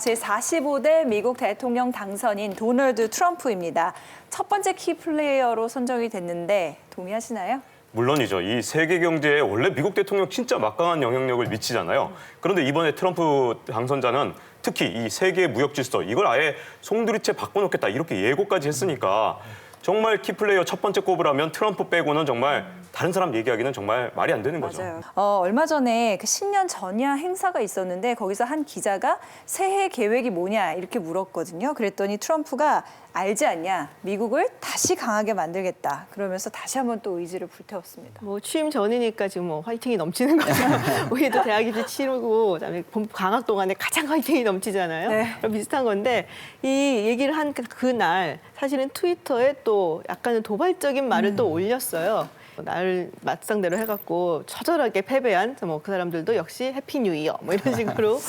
제45대 미국 대통령 당선인 도널드 트럼프입니다. 첫 번째 키플레이어로 선정이 됐는데 동의하시나요? 물론이죠. 이 세계 경제에 원래 미국 대통령 진짜 막강한 영향력을 미치잖아요. 그런데 이번에 트럼프 당선자는 특히 이 세계 무역 질서 이걸 아예 송두리째 바꿔놓겠다 이렇게 예고까지 했으니까 정말 키플레이어 첫 번째 꼽으라면 트럼프 빼고는 정말 다른 사람 얘기하기는 정말 말이 안 되는 거죠. 맞아요. 얼마 전에 그 신년 전야 행사가 있었는데 거기서 한 기자가 새해 계획이 뭐냐 이렇게 물었거든요. 그랬더니 트럼프가 알지 않냐, 미국을 다시 강하게 만들겠다. 그러면서 다시 한번 또 의지를 불태웠습니다. 뭐 취임 전이니까 지금 뭐 화이팅이 넘치는 거죠. 우리도 대학 입시 치르고 그다음에 방학 동안에 가장 화이팅이 넘치잖아요. 네. 그럼 비슷한 건데 이 얘기를 한 그날 사실은 트위터에 또 약간은 도발적인 말을 또 올렸어요. 나를 맞상대로 해갖고 처절하게 패배한 뭐 그 사람들도 역시 해피 뉴 이어 뭐 이런 식으로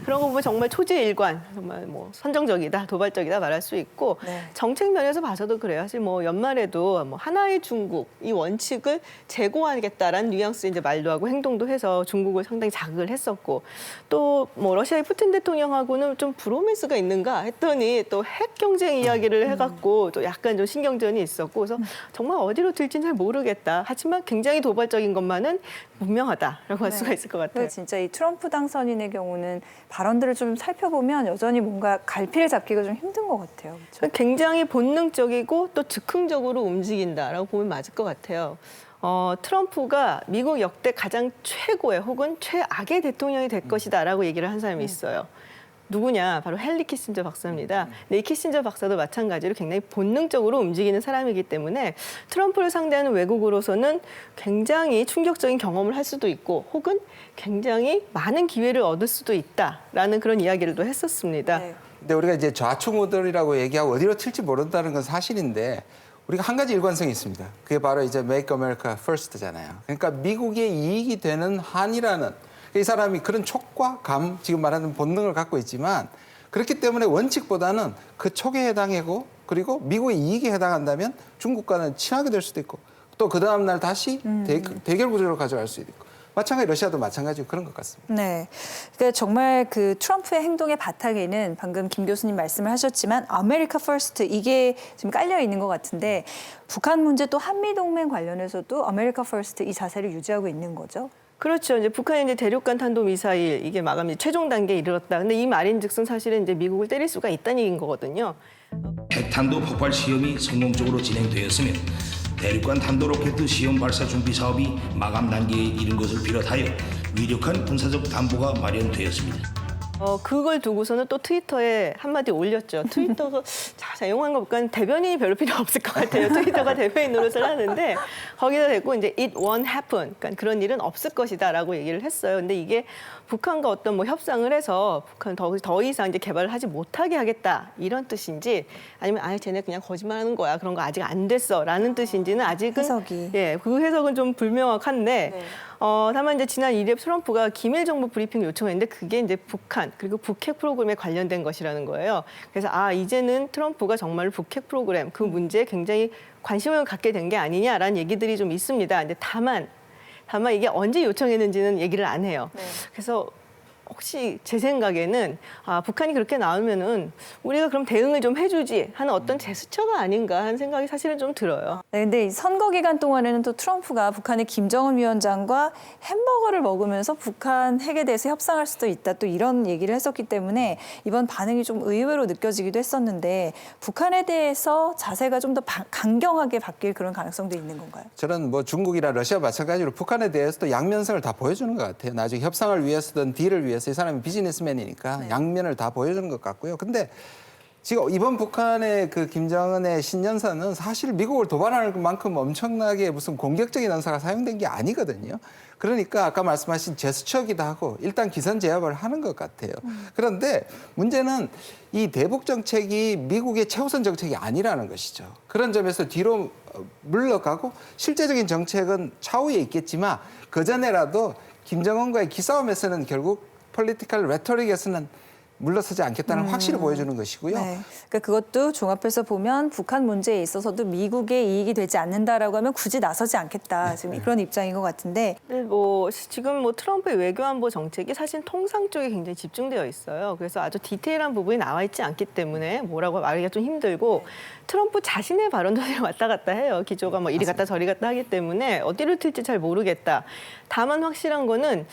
그런 거 보면 정말 초지일관 정말 뭐 선정적이다 도발적이다 말할 수 있고 네. 정책 면에서 봐서도 그래요. 사실 뭐 연말에도 뭐 하나의 중국 이 원칙을 재고하겠다라는 뉘앙스의 이제 말도 하고 행동도 해서 중국을 상당히 자극을 했었고 또 뭐 러시아의 푸틴 대통령하고는 좀 브로맨스가 있는가 했더니 또 핵 경쟁 이야기를 해갖고 또 약간 좀 신경전이 있었고 그래서 정말 어디로 튈지는 잘 모르겠다. 하지만 굉장히 도발적인 것만은 분명하다라고 할 수가 있을 것 같아요. 진짜 이 트럼프 당선인의 경우는 발언들을 좀 살펴보면 여전히 뭔가 갈피를 잡기가 좀 힘든 것 같아요. 그렇죠? 굉장히 본능적이고 또 즉흥적으로 움직인다라고 보면 맞을 것 같아요. 트럼프가 미국 역대 가장 최고의 혹은 최악의 대통령이 될 것이다라고 얘기를 한 사람이 있어요. 누구냐? 바로 헨리 키신저 박사입니다. 근데 이 키신저 박사도 마찬가지로 굉장히 본능적으로 움직이는 사람이기 때문에 트럼프를 상대하는 외국으로서는 굉장히 충격적인 경험을 할 수도 있고 혹은 굉장히 많은 기회를 얻을 수도 있다라는 그런 이야기를 또 했었습니다. 네. 근데 우리가 이제 좌충우돌이라고 얘기하고 어디로 튈지 모른다는 건 사실인데 우리가 한 가지 일관성이 있습니다. 그게 바로 이제 Make America First잖아요. 그러니까 미국의 이익이 되는 한이라는 이 사람이 그런 촉과 감, 지금 말하는 본능을 갖고 있지만 그렇기 때문에 원칙보다는 그 촉에 해당하고 그리고 미국의 이익에 해당한다면 중국과는 친하게 될 수도 있고 또 그 다음 날 다시 대결 구조로 가져갈 수도 있고 마찬가지 러시아도 마찬가지로 그런 것 같습니다. 네, 그러니까 정말 그 트럼프의 행동의 바탕에는 방금 김 교수님 말씀을 하셨지만 아메리카 퍼스트 이게 지금 깔려 있는 것 같은데 북한 문제 또 한미 동맹 관련해서도 아메리카 퍼스트 이 자세를 유지하고 있는 거죠. 그렇죠. 이제 북한이 이제 대륙간 탄도 미사일 이게 마감이 최종 단계에 이르렀다. 근데 이 말인즉슨 사실은 이제 미국을 때릴 수가 있다는 얘기인 거거든요. 핵탄도 폭발 시험이 성공적으로 진행되었으면 대륙간 탄도 로켓 시험 발사 준비 사업이 마감 단계에 이른 것을 비롯하여 위력한 군사적 담보가 마련되었습니다. 그걸 두고서는 또 트위터에 한마디 올렸죠. 트위터가 자, 용한 거 보니까 대변인이 별로 필요 없을 것 같아요. 트위터가 대변인 노릇을 하는데 거기다 대고 이제 it won't happen. 그러니까 그런 일은 없을 것이다라고 얘기를 했어요. 근데 이게 북한과 어떤 뭐 협상을 해서 북한 더 이상 이제 개발을 하지 못하게 하겠다 이런 뜻인지 아니면 쟤네 그냥 거짓말하는 거야 그런 거 아직 안 됐어라는 뜻인지는 아직은 해석이. 그 해석은 좀 불명확한데. 네. 다만 이제 지난 1일 트럼프가 기밀 정보 브리핑 요청했는데 그게 이제 북한 그리고 북핵 프로그램에 관련된 것이라는 거예요. 그래서 이제는 트럼프가 정말 북핵 프로그램 그 문제에 굉장히 관심을 갖게 된 게 아니냐라는 얘기들이 좀 있습니다. 근데 다만 이게 언제 요청했는지는 얘기를 안 해요. 네. 그래서 혹시 제 생각에는 북한이 그렇게 나오면은 우리가 그럼 대응을 좀 해주지 하는 어떤 제스처가 아닌가 하는 생각이 사실은 좀 들어요. 네, 근데 이 선거 기간 동안에는 또 트럼프가 북한의 김정은 위원장과 햄버거를 먹으면서 북한 핵에 대해서 협상할 수도 있다 또 이런 얘기를 했었기 때문에 이번 반응이 좀 의외로 느껴지기도 했었는데 북한에 대해서 자세가 좀 더 강경하게 바뀔 그런 가능성도 있는 건가요? 저는 뭐 중국이나 러시아 마찬가지로 북한에 대해서도 양면성을 다 보여주는 것 같아요. 나중에 협상을 위해서든 딜을 위해서 이 사람이 비즈니스맨이니까 양면을 다 보여주는 것 같고요. 근데 지금 이번 북한의 그 김정은의 신년사는 사실 미국을 도발하는 만큼 엄청나게 무슨 공격적인 언사가 사용된 게 아니거든요. 그러니까 아까 말씀하신 제스처기도 하고 일단 기선제압을 하는 것 같아요. 그런데 문제는 이 대북 정책이 미국의 최우선 정책이 아니라는 것이죠. 그런 점에서 뒤로 물러가고 실제적인 정책은 차후에 있겠지만 그전에라도 김정은과의 기싸움에서는 결국 폴리티컬 레토릭에서는 물러서지 않겠다는 확실히 보여주는 것이고요. 네. 그러니까 그것도 종합해서 보면 북한 문제에 있어서도 미국의 이익이 되지 않는다라고 하면 굳이 나서지 않겠다. 지금 그런 입장인 것 같은데. 네, 지금 트럼프의 외교안보 정책이 사실 통상 쪽에 굉장히 집중되어 있어요. 그래서 아주 디테일한 부분이 나와 있지 않기 때문에 뭐라고 말하기가 좀 힘들고 트럼프 자신의 발언도 왔다 갔다 해요. 기조가 뭐 이리 갔다 저리 갔다 하기 때문에 어디를 튈지 잘 모르겠다. 다만 확실한 거는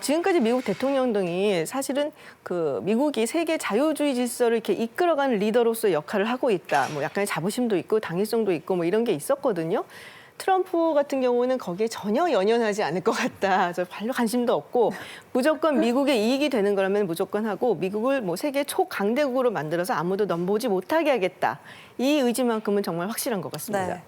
지금까지 미국 대통령 등이 사실은 그 미국이 세계 자유주의 질서를 이렇게 이끌어가는 리더로서의 역할을 하고 있다. 뭐 약간의 자부심도 있고 당위성도 있고 뭐 이런 게 있었거든요. 트럼프 같은 경우는 거기에 전혀 연연하지 않을 것 같다. 저 별로 관심도 없고 무조건 미국의 이익이 되는 거라면 무조건 하고 미국을 뭐 세계 초강대국으로 만들어서 아무도 넘보지 못하게 하겠다. 이 의지만큼은 정말 확실한 것 같습니다. 네.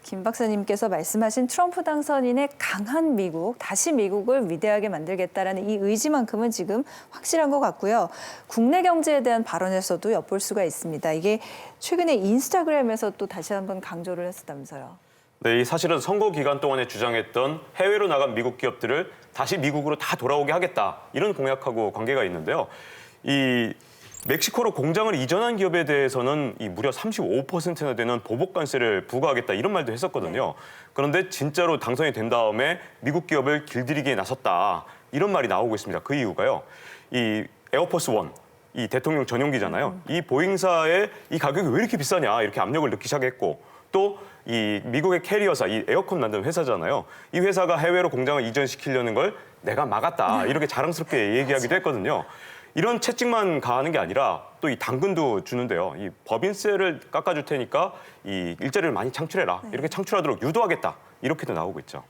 김 박사님께서 말씀하신 트럼프 당선인의 강한 미국, 다시 미국을 위대하게 만들겠다라는 이 의지만큼은 지금 확실한 것 같고요. 국내 경제에 대한 발언에서도 엿볼 수가 있습니다. 이게 최근에 인스타그램에서 또 다시 한번 강조를 했었다면서요. 네, 이 사실은 선거 기간 동안에 주장했던 해외로 나간 미국 기업들을 다시 미국으로 다 돌아오게 하겠다 이런 공약하고 관계가 있는데요. 이 멕시코로 공장을 이전한 기업에 대해서는 이 무려 35%나 되는 보복 관세를 부과하겠다 이런 말도 했었거든요. 그런데 진짜로 당선이 된 다음에 미국 기업을 길들이기에 나섰다 이런 말이 나오고 있습니다. 그 이유가요. 이 에어포스 원. 이 대통령 전용기잖아요. 이 보잉사의 이 가격이 왜 이렇게 비싸냐 이렇게 압력을 넣기 시작했고 또 이 미국의 캐리어사, 이 에어컨 만드는 회사잖아요. 이 회사가 해외로 공장을 이전시키려는 걸 내가 막았다 이렇게 자랑스럽게 얘기하기도 했거든요. 이런 채찍만 가하는 게 아니라 또 이 당근도 주는데요. 이 법인세를 깎아줄 테니까 이 일자리를 많이 창출해라. 이렇게 창출하도록 유도하겠다. 이렇게도 나오고 있죠.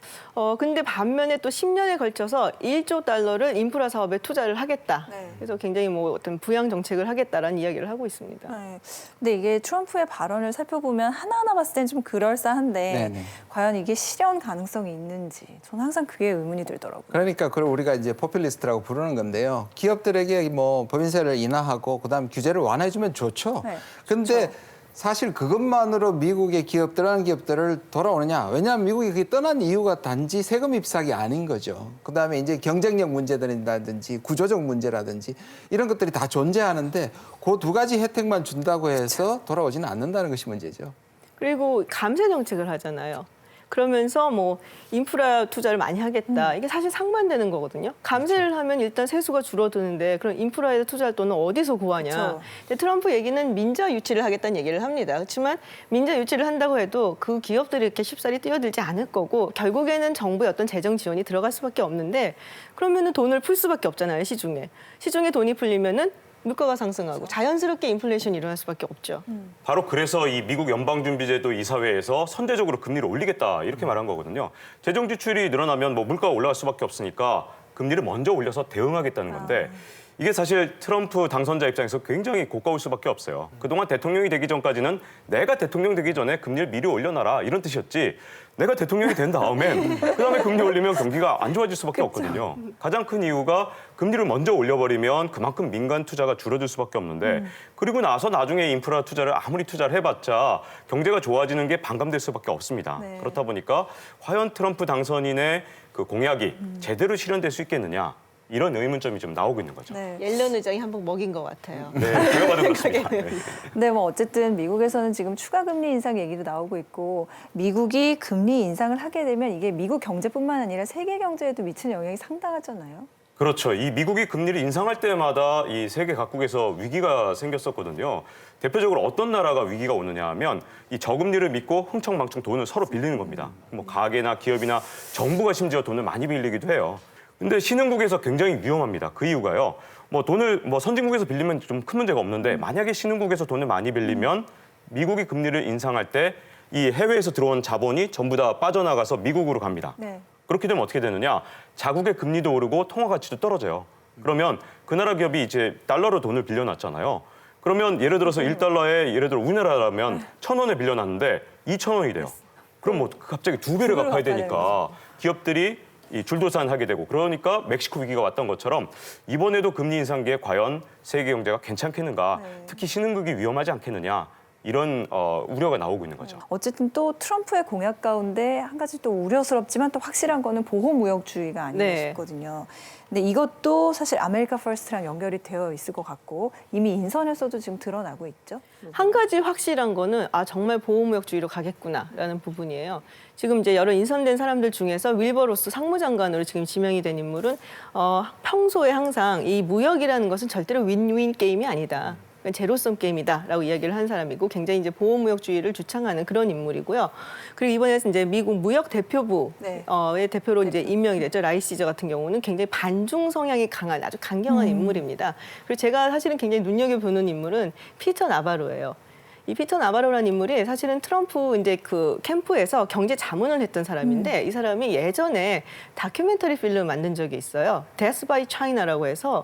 근데 반면에 또 10년에 걸쳐서 1조 달러를 인프라 사업에 투자를 하겠다. 네. 그래서 굉장히 뭐 어떤 부양 정책을 하겠다라는 이야기를 하고 있습니다. 네. 근데 이게 트럼프의 발언을 살펴보면 하나하나 봤을 땐 좀 그럴싸한데 네네. 과연 이게 실현 가능성이 있는지 저는 항상 그게 의문이 들더라고요. 그러니까 그걸 우리가 이제 포퓰리스트라고 부르는 건데요. 기업들에게 뭐 법인세를 인하하고 그다음 규제를 완화해주면 좋죠. 네, 근데 사실 그것만으로 미국의 기업들, 기업들을 돌아오느냐? 왜냐하면 미국이 그게 떠난 이유가 단지 세금 입삭이 아닌 거죠. 그다음에 이제 경쟁력 문제들이라든지 구조적 문제라든지 이런 것들이 다 존재하는데 그 두 가지 혜택만 준다고 해서 돌아오지는 않는다는 것이 문제죠. 그리고 감세 정책을 하잖아요. 그러면서 뭐 인프라 투자를 많이 하겠다. 이게 사실 상반되는 거거든요. 감세를 하면 일단 세수가 줄어드는데 그럼 인프라에 투자할 돈은 어디서 구하냐. 그렇죠. 근데 트럼프 얘기는 민자 유치를 하겠다는 얘기를 합니다. 그렇지만 민자 유치를 한다고 해도 그 기업들이 이렇게 쉽사리 뛰어들지 않을 거고 결국에는 정부의 어떤 재정 지원이 들어갈 수밖에 없는데 그러면은 돈을 풀 수밖에 없잖아요. 시중에. 시중에 돈이 풀리면은 물가가 상승하고 자연스럽게 인플레이션이 일어날 수밖에 없죠. 바로 그래서 이 미국 연방준비제도 이사회에서 선제적으로 금리를 올리겠다 이렇게 말한 거거든요. 재정 지출이 늘어나면 뭐 물가가 올라갈 수밖에 없으니까 금리를 먼저 올려서 대응하겠다는 건데 이게 사실 트럼프 당선자 입장에서 굉장히 고가울 수밖에 없어요. 그동안 대통령이 되기 전까지는 내가 대통령 되기 전에 금리를 미리 올려놔라 이런 뜻이었지 내가 대통령이 된 다음엔 그다음에 금리 올리면 경기가 안 좋아질 수밖에 없거든요. 가장 큰 이유가 금리를 먼저 올려버리면 그만큼 민간 투자가 줄어들 수밖에 없는데 그리고 나서 나중에 인프라 투자를 아무리 투자를 해봤자 경제가 좋아지는 게 반감될 수밖에 없습니다. 네. 그렇다 보니까 과연 트럼프 당선인의 그 공약이 제대로 실현될 수 있겠느냐 이런 의문점이 좀 나오고 있는 거죠. 네. 옐런 의장이 한번 먹인 것 같아요. 네, 제가 봐도 그렇습니다. 네. 근데 뭐 어쨌든 미국에서는 지금 추가 금리 인상 얘기도 나오고 있고 미국이 금리 인상을 하게 되면 이게 미국 경제뿐만 아니라 세계 경제에도 미치는 영향이 상당하잖아요. 그렇죠. 이 미국이 금리를 인상할 때마다 이 세계 각국에서 위기가 생겼었거든요. 대표적으로 어떤 나라가 위기가 오느냐 하면 이 저금리를 믿고 흥청망청 돈을 서로 빌리는 겁니다. 뭐 가게나 기업이나 정부가 심지어 돈을 많이 빌리기도 해요. 근데 신흥국에서 굉장히 위험합니다. 그 이유가요. 뭐 돈을 뭐 선진국에서 빌리면 좀 큰 문제가 없는데 만약에 신흥국에서 돈을 많이 빌리면 미국이 금리를 인상할 때 이 해외에서 들어온 자본이 전부 다 빠져나가서 미국으로 갑니다. 네. 그렇게 되면 어떻게 되느냐? 자국의 금리도 오르고 통화 가치도 떨어져요. 그러면 그 나라 기업이 이제 달러로 돈을 빌려놨잖아요. 그러면 예를 들어서 1달러에 예를 들어 우리나라라면 1,000원에 빌려놨는데 2,000원이 돼요. 그럼 뭐 갑자기 두 배를 갚아야 되니까 기업들이 이 줄도산하게 되고 그러니까 멕시코 위기가 왔던 것처럼 이번에도 금리 인상기에 과연 세계 경제가 괜찮겠는가? 특히 신흥국이 위험하지 않겠느냐? 이런 우려가 나오고 있는 거죠. 어쨌든 또 트럼프의 공약 가운데 한 가지 또 우려스럽지만 또 확실한 거는 보호무역주의가 아닌가 네. 싶거든요. 근데 이것도 사실 아메리카 퍼스트랑 연결이 되어 있을 것 같고 이미 인선에서도 지금 드러나고 있죠. 한 가지 확실한 거는 정말 보호무역주의로 가겠구나라는 부분이에요. 지금 이제 여러 인선된 사람들 중에서 윌버 로스 상무장관으로 지금 지명이 된 인물은 평소에 항상 이 무역이라는 것은 절대로 윈윈 게임이 아니다. 제로섬 게임이다라고 이야기를 한 사람이고 굉장히 이제 보호무역주의를 주창하는 그런 인물이고요. 그리고 이번에 이제 미국 무역 대표부의 네. 대표로 이제 임명이 됐죠. 라이시저 같은 경우는 굉장히 반중 성향이 강한 아주 강경한 인물입니다. 그리고 제가 사실은 굉장히 눈여겨보는 인물은 피터 나바로예요. 이 피터 나바로라는 인물이 사실은 트럼프 이제 그 캠프에서 경제 자문을 했던 사람인데 이 사람이 예전에 다큐멘터리 필름을 만든 적이 있어요. Death by China라고 해서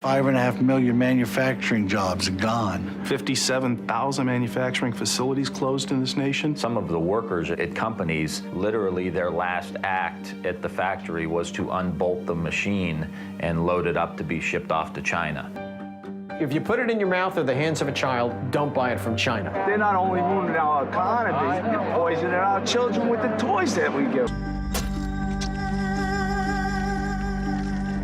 5.5 million manufacturing jobs are gone. 57,000 manufacturing facilities closed in this nation. Some of the workers at companies, literally their last act at the factory was to unbolt the machine and load it up to be shipped off to China. If you put it in your mouth or the hands of a child, don't buy it from China. They're not only ruining our economy, they're poisoning our children with the toys that we give.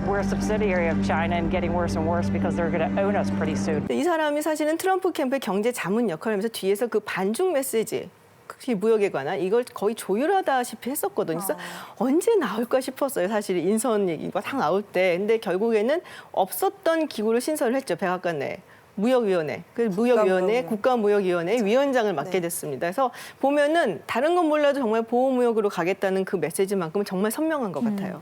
We're a subsidiary of China and getting worse and worse because they're going to own us pretty soon. 이 사람이 사실은 트럼프 캠프의 경제 자문 역할을 하면서 뒤에서 그 반중 메시지, 특히 무역에 관한 이걸 거의 조율하다시피 했었거든요. 그래서 언제 나올까 싶었어요. 사실 인선 얘기가 다 나올 때. 근데 결국에는 없었던 기구를 신설을 했죠. 백악관 내에. 무역위원회, 그 무역위원회, 국가무역위원회 위원장을 맡게 됐습니다. 그래서 보면은 다른 건 몰라도 정말 보호무역으로 가겠다는 그 메시지만큼은 정말 선명한 것 같아요.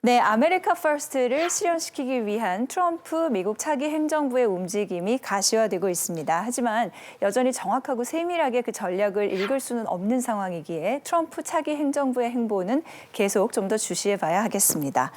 네, 아메리카 퍼스트를 실현시키기 위한 트럼프 미국 차기 행정부의 움직임이 가시화되고 있습니다. 하지만 여전히 정확하고 세밀하게 그 전략을 읽을 수는 없는 상황이기에 트럼프 차기 행정부의 행보는 계속 좀 더 주시해 봐야 하겠습니다.